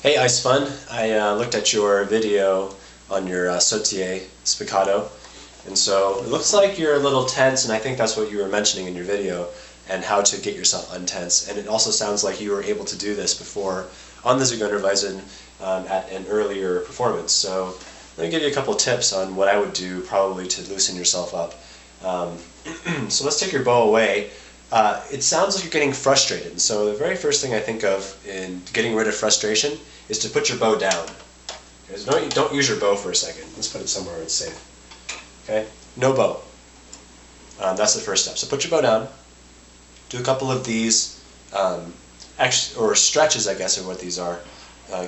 Hey IceFun, I looked at your video on your sautille spiccato, and so it looks like you're a little tense, and I think that's what you were mentioning in your video, and how to get yourself untense. And it also sounds like you were able to do this before on the Zigeunerweisen at an earlier performance. So let me give you a couple tips on what I would do probably to loosen yourself up. So let's take your bow away. It sounds like you're getting frustrated, and so the very first thing I think of in getting rid of frustration is to put your bow down. Okay, so don't use your bow for a second. Let's put it somewhere where it's safe. Okay, no bow. That's the first step. So put your bow down. Do a couple of these, or stretches, I guess, are what these are.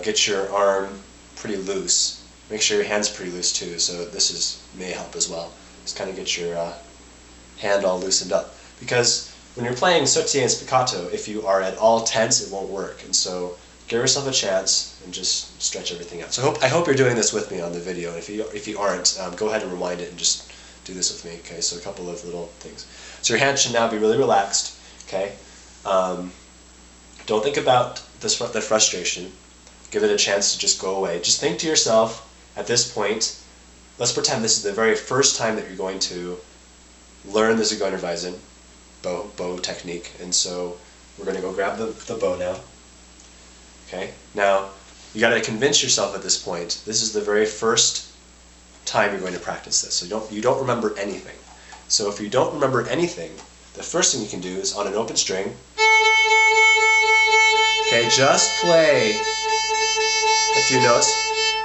Get your arm pretty loose. Make sure your hand's pretty loose too. So this may help as well. Just kind of get your hand all loosened up, because when you're playing sautille and spiccato, if you are at all tense, it won't work. And so give yourself a chance and just stretch everything out. So I hope you're doing this with me on the video. If you aren't, go ahead and rewind it and just do this with me. Okay, so a couple of little things. So your hand should now be really relaxed. Okay, don't think about the frustration. Give it a chance to just go away. Just think to yourself at this point. Let's pretend this is the very first time that you're going to learn the Zigeunerweisen bow technique, and so we're going to go grab the bow now. Okay, now you got to convince yourself at this point this is the very first time you're going to practice this. So you don't remember anything. So if you don't remember anything, the first thing you can do is on an open string. Okay, just play a few notes.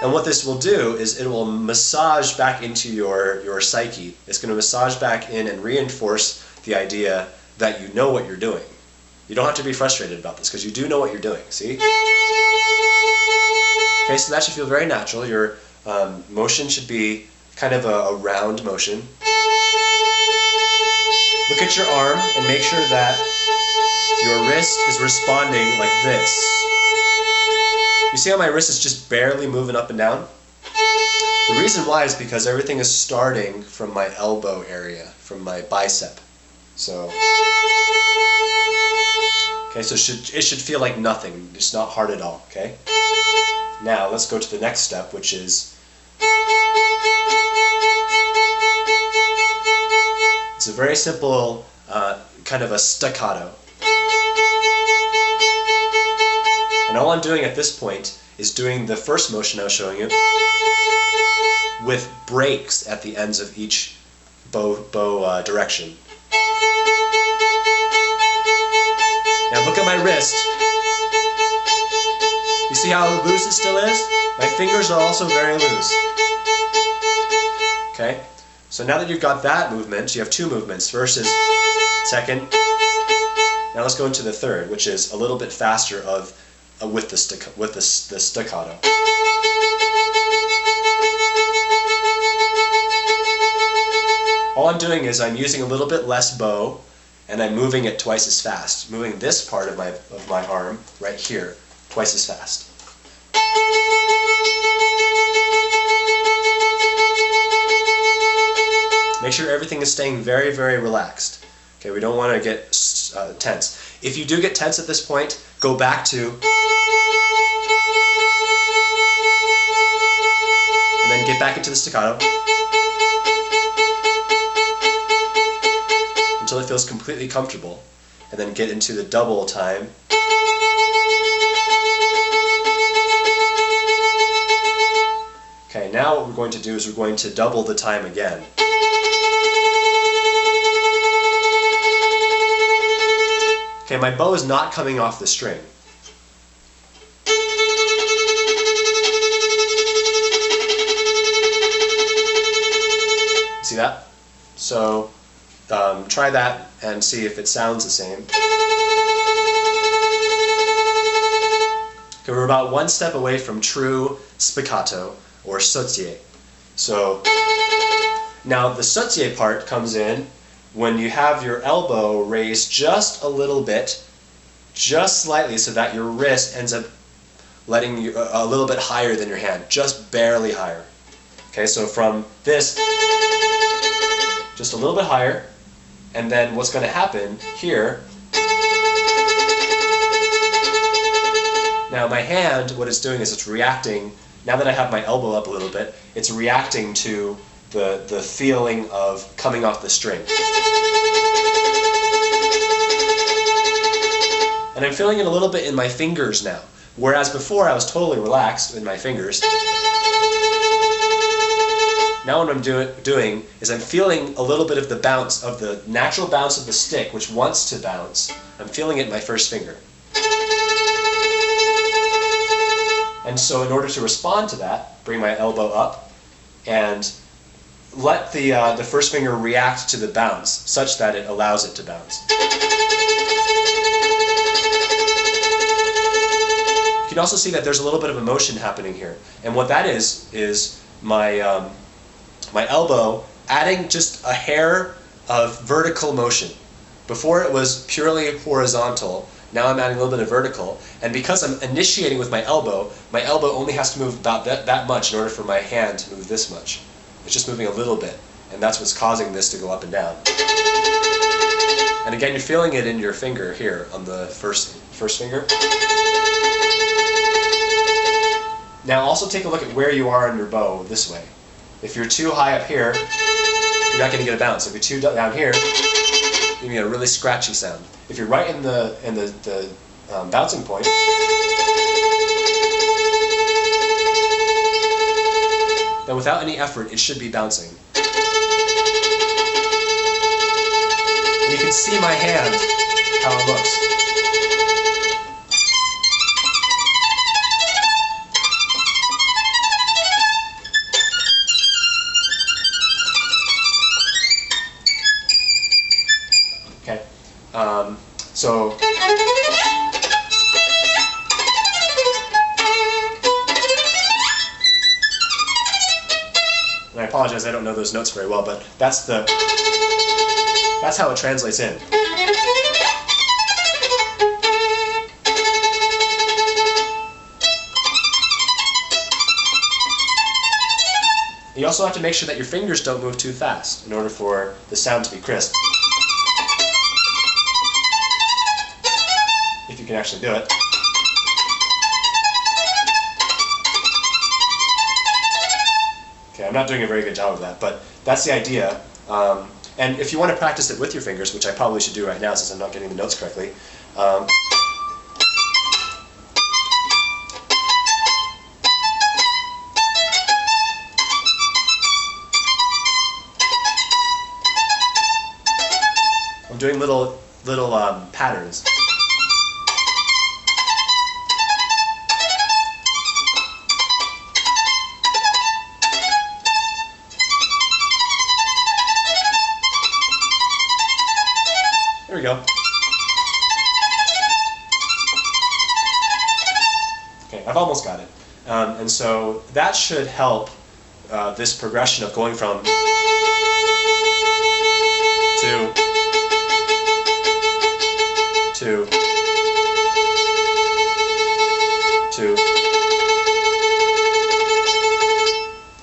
And what this will do is it will massage back into your psyche. It's going to massage back in and reinforce the idea that you know what you're doing. You don't have to be frustrated about this, because you do know what you're doing. See? Okay, so that should feel very natural. Your motion should be kind of a round motion. Look at your arm and make sure that your wrist is responding like this. You see how my wrist is just barely moving up and down? The reason why is because everything is starting from my elbow area, from my bicep. So, okay, so it should feel like nothing. It's not hard at all, okay? Now, let's go to the next step, which is, it's a very simple kind of a staccato. And all I'm doing at this point is doing the first motion I was showing you with breaks at the ends of each bow direction. Now look at my wrist. You see how loose it still is? My fingers are also very loose. Okay? So now that you've got that movement, you have two movements. First is second. Now let's go into the third, which is a little bit faster with the staccato. All I'm doing is I'm using a little bit less bow, and I'm moving it twice as fast. Moving this part of my arm right here twice as fast. Make sure everything is staying very, very relaxed. Okay, we don't want to get tense. If you do get tense at this point, go back to, and then get back into the staccato until it feels completely comfortable, and then get into the double time. Okay, now what we're going to do is we're going to double the time again. Okay, my bow is not coming off the string. See that? So try that and see if it sounds the same. Okay, we're about one step away from true spiccato or sautille. So now the sautille part comes in when you have your elbow raised just a little bit, just slightly, so that your wrist ends up letting you a little bit higher than your hand, just barely higher. Okay, so from this, just a little bit higher, and then what's going to happen here Now my hand, what it's doing is it's reacting, now that I have my elbow up a little bit, it's reacting to the feeling of coming off the string. And I'm feeling it a little bit in my fingers now, whereas before I was totally relaxed in my fingers. Now what I'm doing is I'm feeling a little bit of the bounce, of the natural bounce of the stick, which wants to bounce. I'm feeling it in my first finger. And so in order to respond to that, bring my elbow up and let the first finger react to the bounce such that it allows it to bounce. You can also see that there's a little bit of a motion happening here. And what that is my my elbow adding just a hair of vertical motion. Before it was purely horizontal, now I'm adding a little bit of vertical, and because I'm initiating with my elbow only has to move about that much in order for my hand to move this much. It's just moving a little bit, and that's what's causing this to go up and down. And again, you're feeling it in your finger here on the first finger. Now also take a look at where you are on your bow this way. If you're too high up here, you're not going to get a bounce. If you're too down here, you're going to get a really scratchy sound. If you're right in the bouncing point, then without any effort, it should be bouncing. And you can see my hand, how it looks. Okay, so and I apologize, I don't know those notes very well, but that's how it translates in. You also have to make sure that your fingers don't move too fast in order for the sound to be crisp. If you can actually do it. Okay, I'm not doing a very good job of that, but that's the idea. And if you want to practice it with your fingers, which I probably should do right now since I'm not getting the notes correctly, I'm doing little patterns. There we go. Okay, I've almost got it. And so that should help this progression of going from to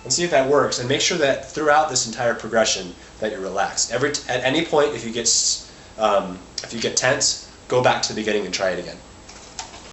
and see if that works, and make sure that throughout this entire progression that you're relaxed. At any point, if you get tense, go back to the beginning and try it again.